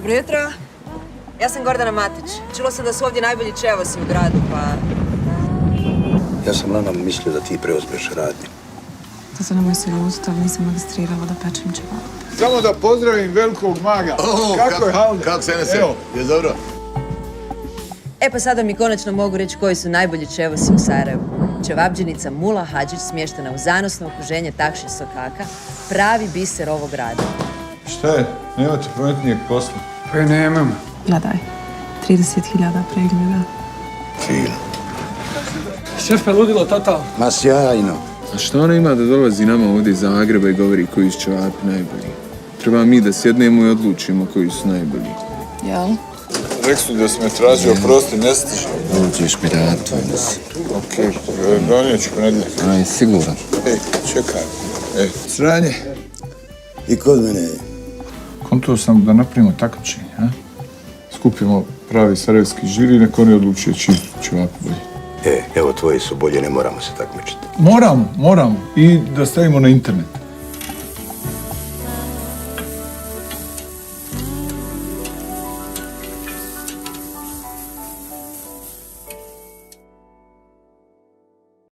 Dobro jutro. Ja sam Gordana Matić. Čulo sam da su ovdje najbolji čevosi u gradu, pa... Ja sam Lana mislio da ti preuzmeš radnju. Zato nemoj se ljutiti, ali nisam magistrirala da pečem ćevap. Samo da pozdravim velikog maga. Kako je Halde? Kako se nese? Je dobro? E pa sada mi konačno mogu reći koji su najbolji čevosi u Sarajevu. Čevabdžinica Mula Hadžić smještena u zanosno okruženje Takše Sokaka, pravi biser ovog grada. Šta je? Nemate pametnijeg posla? Pa i nemam. Gledaj, 30.000 pregleda. Fino. Šefe, ludilo totalno. Ma sjajno. A što ona ima da dolazi nama ovdje iz Zagreba i govori koji su ćevapi najbolji? Treba mi da sjednemo i odlučimo koji su najbolji. Jel? Rekli su da si me tražio prosti, ne stiš. Uđeš mi ratu. Okej, donijet ću ponedjeljak. Aj, siguran. Ej, čekaj. Sranje. I kod mene je. Kontuo sam da napravimo takmičenje, a? Skupimo pravi sarajevski žiri i neko oni odlučuje čiji ćevapi bolji. Evo, tvoji su bolje, ne moramo se takmičiti. Moramo. I da stavimo na internet.